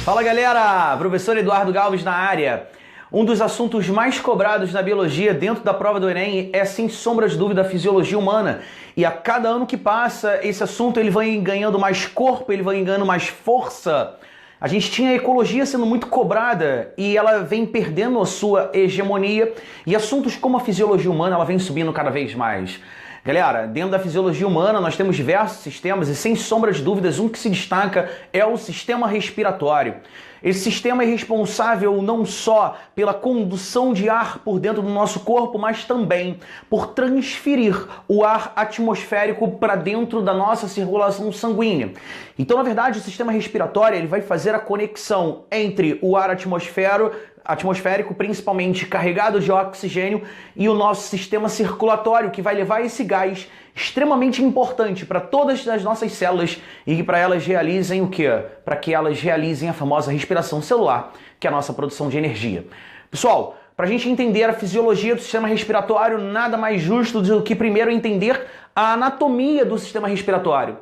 Fala galera, professor Eduardo Galves na área. Um dos assuntos mais cobrados na biologia dentro da prova do Enem é, sem sombra de dúvida, a fisiologia humana. E a cada ano que passa, esse assunto ele vai ganhando mais corpo, ele vai ganhando mais força. A gente tinha a ecologia sendo muito cobrada e ela vem perdendo a sua hegemonia, e assuntos como a fisiologia humana ela vem subindo cada vez mais. Galera, dentro da fisiologia humana nós temos diversos sistemas e, sem sombra de dúvidas, um que se destaca é o sistema respiratório. Esse sistema é responsável não só pela condução de ar por dentro do nosso corpo, mas também por transferir o ar atmosférico para dentro da nossa circulação sanguínea. Então, na verdade, o sistema respiratório ele vai fazer a conexão entre o ar atmosférico, principalmente carregado de oxigênio, e o nosso sistema circulatório, que vai levar esse gás extremamente importante para todas as nossas células e que para elas realizem o quê? Para que elas realizem a famosa respiração celular, que é a nossa produção de energia. Pessoal, para a gente entender a fisiologia do sistema respiratório, nada mais justo do que primeiro entender a anatomia do sistema respiratório.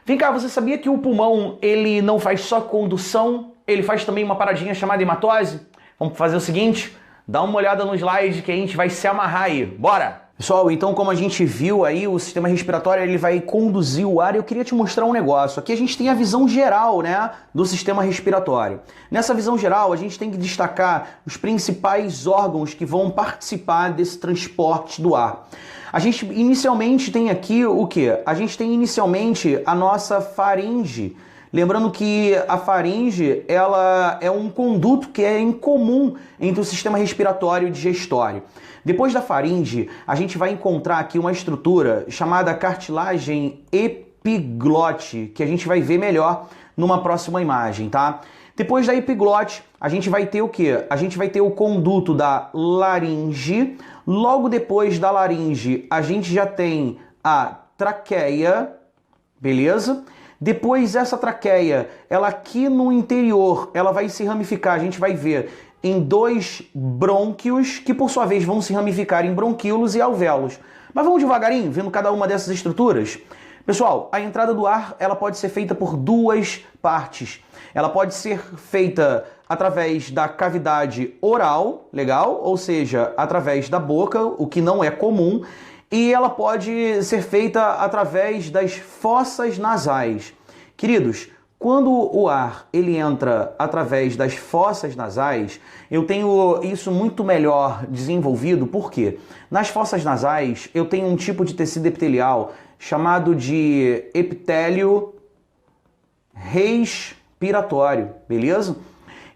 Vem cá, você sabia que o pulmão ele não faz só condução, ele faz também uma paradinha chamada hematose? Vamos fazer o seguinte, dá uma olhada no slide que a gente vai se amarrar aí. Bora! Pessoal, então como a gente viu aí, o sistema respiratório ele vai conduzir o ar. Eu queria te mostrar um negócio. Aqui a gente tem a visão geral, né, do sistema respiratório. Nessa visão geral, a gente tem que destacar os principais órgãos que vão participar desse transporte do ar. A gente inicialmente tem aqui o quê? A gente tem inicialmente a nossa faringe. Lembrando que a faringe ela é um conduto que é incomum entre o sistema respiratório e digestório. Depois da faringe, a gente vai encontrar aqui uma estrutura chamada cartilagem epiglote, que a gente vai ver melhor numa próxima imagem, tá? Depois da epiglote, a gente vai ter o quê? A gente vai ter o conduto da laringe. Logo depois da laringe, a gente já tem a traqueia, beleza? Depois essa traqueia, ela aqui no interior, ela vai se ramificar, a gente vai ver em dois brônquios, que por sua vez vão se ramificar em bronquíolos e alvéolos. Mas vamos devagarinho, vendo cada uma dessas estruturas? Pessoal, a entrada do ar, ela pode ser feita por duas partes. Ela pode ser feita através da cavidade oral, legal? Ou seja, através da boca, o que não é comum. E ela pode ser feita através das fossas nasais. Queridos, quando o ar ele entra através das fossas nasais, eu tenho isso muito melhor desenvolvido, porque nas fossas nasais eu tenho um tipo de tecido epitelial chamado de epitélio respiratório, beleza?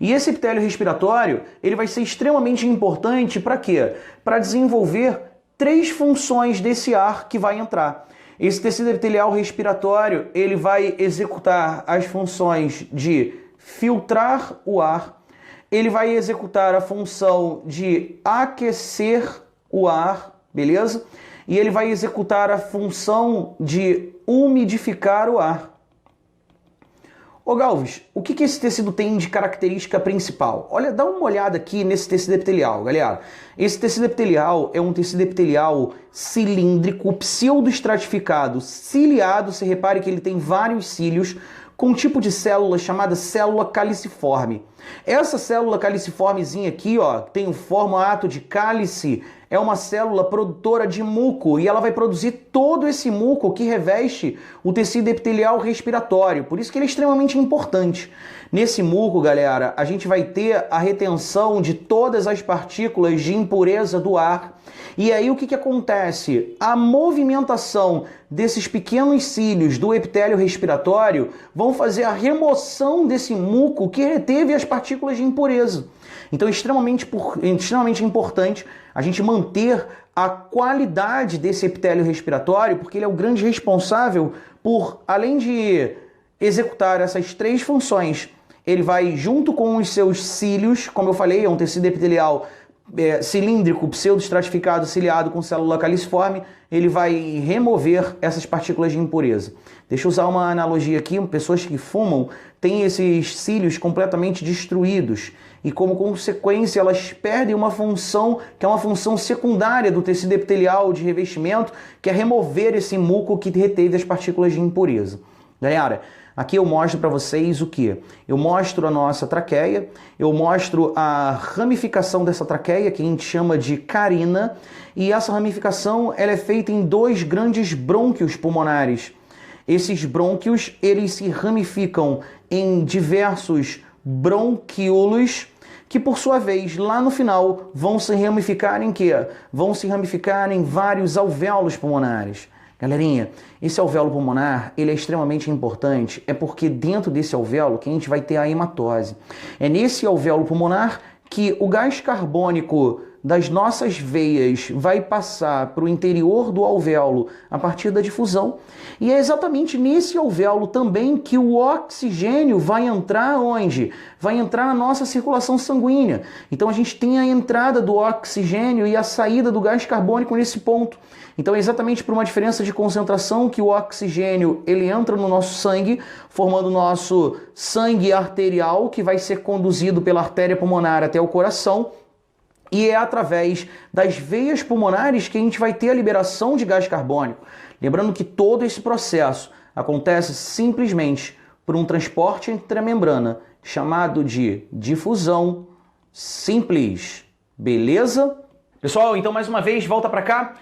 E esse epitélio respiratório ele vai ser extremamente importante para quê? Para desenvolver três funções desse ar que vai entrar. Esse tecido epitelial respiratório, ele vai executar as funções de filtrar o ar, ele vai executar a função de aquecer o ar, beleza? E ele vai executar a função de umidificar o ar. Ô Galves, o que esse tecido tem de característica principal? Olha, dá uma olhada aqui nesse tecido epitelial, galera. Esse tecido epitelial é um tecido epitelial cilíndrico, pseudoestratificado, ciliado. Você repare que ele tem vários cílios, com um tipo de célula chamada célula caliciforme. Essa célula caliciformezinha aqui, ó, tem o formato de cálice, é uma célula produtora de muco e ela vai produzir todo esse muco que reveste o tecido epitelial respiratório. Por isso que ele é extremamente importante. Nesse muco, galera, a gente vai ter a retenção de todas as partículas de impureza do ar. E aí o que acontece? A movimentação desses pequenos cílios do epitélio respiratório vão fazer a remoção desse muco que reteve as partículas de impureza. Então é extremamente importante a gente manter a qualidade desse epitélio respiratório, porque ele é o grande responsável por, além de executar essas três funções, ele vai, junto com os seus cílios, como eu falei, é um tecido epitelial cilíndrico, pseudoestratificado, ciliado com célula caliciforme, ele vai remover essas partículas de impureza. Deixa eu usar uma analogia aqui, pessoas que fumam têm esses cílios completamente destruídos e como consequência elas perdem uma função que é uma função secundária do tecido epitelial de revestimento, que é remover esse muco que reteve as partículas de impureza. Galera, aqui eu mostro para vocês o que? Eu mostro a nossa traqueia, eu mostro a ramificação dessa traqueia, que a gente chama de carina, e essa ramificação ela é feita em dois grandes brônquios pulmonares. Esses brônquios, eles se ramificam em diversos bronquíolos, que por sua vez, lá no final, vão se ramificar em quê? Vão se ramificar em vários alvéolos pulmonares. Galerinha, esse alvéolo pulmonar, ele é extremamente importante, é porque dentro desse alvéolo que a gente vai ter a hematose. É nesse alvéolo pulmonar que o gás carbônico das nossas veias vai passar para o interior do alvéolo a partir da difusão. E é exatamente nesse alvéolo também que o oxigênio vai entrar onde? Vai entrar na nossa circulação sanguínea. Então a gente tem a entrada do oxigênio e a saída do gás carbônico nesse ponto. Então é exatamente por uma diferença de concentração que o oxigênio ele entra no nosso sangue, formando o nosso sangue arterial, que vai ser conduzido pela artéria pulmonar até o coração. E é através das veias pulmonares que a gente vai ter a liberação de gás carbônico. Lembrando que todo esse processo acontece simplesmente por um transporte entre a membrana, chamado de difusão simples. Beleza? Pessoal, então mais uma vez, volta para cá.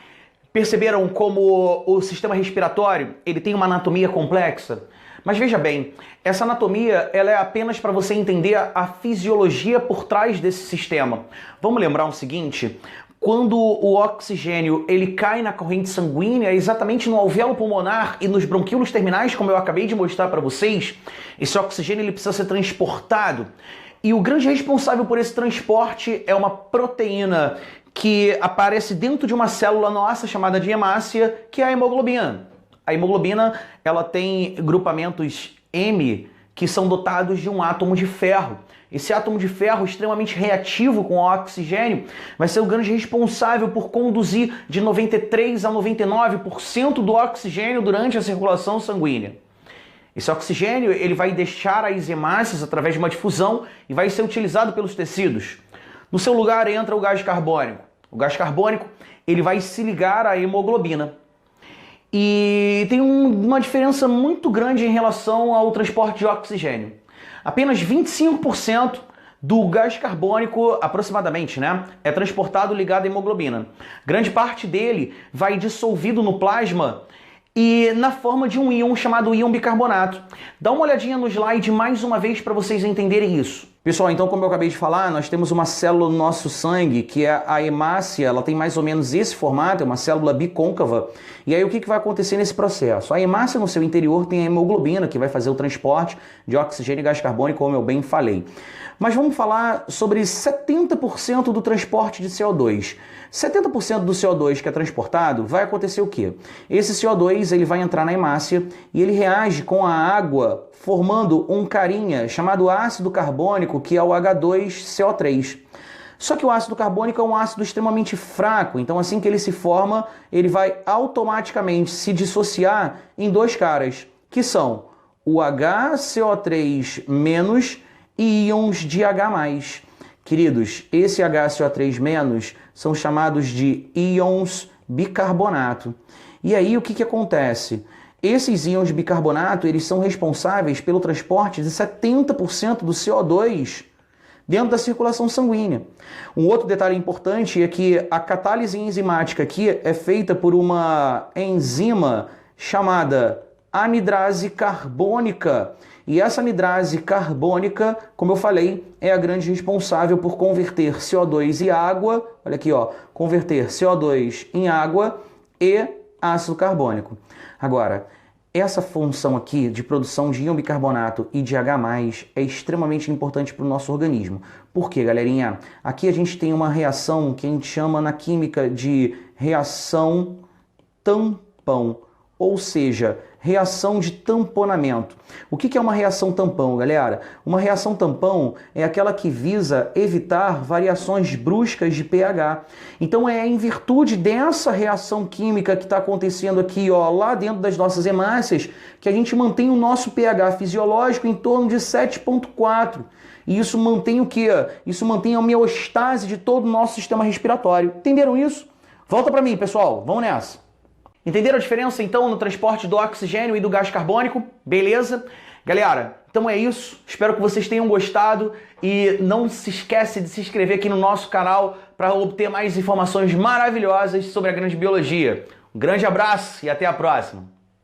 Perceberam como o sistema respiratório ele tem uma anatomia complexa? Mas veja bem, essa anatomia ela é apenas para você entender a fisiologia por trás desse sistema. Vamos lembrar o seguinte, quando o oxigênio ele cai na corrente sanguínea, exatamente no alvéolo pulmonar e nos bronquíolos terminais, como eu acabei de mostrar para vocês, esse oxigênio ele precisa ser transportado. E o grande responsável por esse transporte é uma proteína que aparece dentro de uma célula nossa chamada de hemácia, que é a hemoglobina. A hemoglobina ela tem grupamentos M que são dotados de um átomo de ferro. Esse átomo de ferro extremamente reativo com o oxigênio vai ser o grande responsável por conduzir de 93% a 99% do oxigênio durante a circulação sanguínea. Esse oxigênio ele vai deixar as hemácias através de uma difusão e vai ser utilizado pelos tecidos. No seu lugar entra o gás carbônico. O gás carbônico ele vai se ligar à hemoglobina. E tem uma diferença muito grande em relação ao transporte de oxigênio. Apenas 25% do gás carbônico, aproximadamente, é transportado ligado à hemoglobina. Grande parte dele vai dissolvido no plasma e na forma de um íon chamado íon bicarbonato. Dá uma olhadinha no slide mais uma vez para vocês entenderem isso. Pessoal, então como eu acabei de falar, nós temos uma célula no nosso sangue, que é a hemácia, ela tem mais ou menos esse formato, é uma célula bicôncava. E aí o que vai acontecer nesse processo? A hemácia no seu interior tem a hemoglobina, que vai fazer o transporte de oxigênio e gás carbônico, como eu bem falei. Mas vamos falar sobre 70% do transporte de CO2. 70% do CO2 que é transportado, vai acontecer o quê? Esse CO2 ele vai entrar na hemácia e ele reage com a água, formando um carinha chamado ácido carbônico, que é o H2CO3. Só que o ácido carbônico é um ácido extremamente fraco, então assim que ele se forma, ele vai automaticamente se dissociar em dois caras, que são o HCO3- e íons de H+. Queridos, esse HCO3- são chamados de íons bicarbonato. E aí o que acontece? Esses íons de bicarbonato eles são responsáveis pelo transporte de 70% do CO2 dentro da circulação sanguínea. Um outro detalhe importante é que a catálise enzimática aqui é feita por uma enzima chamada anidrase carbônica. E essa anidrase carbônica, como eu falei, é a grande responsável por converter CO2 em água, olha aqui, converter CO2 em água e ácido carbônico. Agora, essa função aqui de produção de íon bicarbonato e de H+, é extremamente importante para o nosso organismo. Por quê, galerinha? Aqui a gente tem uma reação que a gente chama na química de reação tampão, ou seja, reação de tamponamento. O que é uma reação tampão, galera? Uma reação tampão é aquela que visa evitar variações bruscas de pH. Então é em virtude dessa reação química que está acontecendo aqui, lá dentro das nossas hemácias, que a gente mantém o nosso pH fisiológico em torno de 7,4. E isso mantém o quê? Isso mantém a homeostase de todo o nosso sistema respiratório. Entenderam isso? Volta para mim, pessoal. Vamos nessa. Entenderam a diferença, então, no transporte do oxigênio e do gás carbônico? Beleza? Galera, então é isso. Espero que vocês tenham gostado e não se esquece de se inscrever aqui no nosso canal para obter mais informações maravilhosas sobre a grande biologia. Um grande abraço e até a próxima!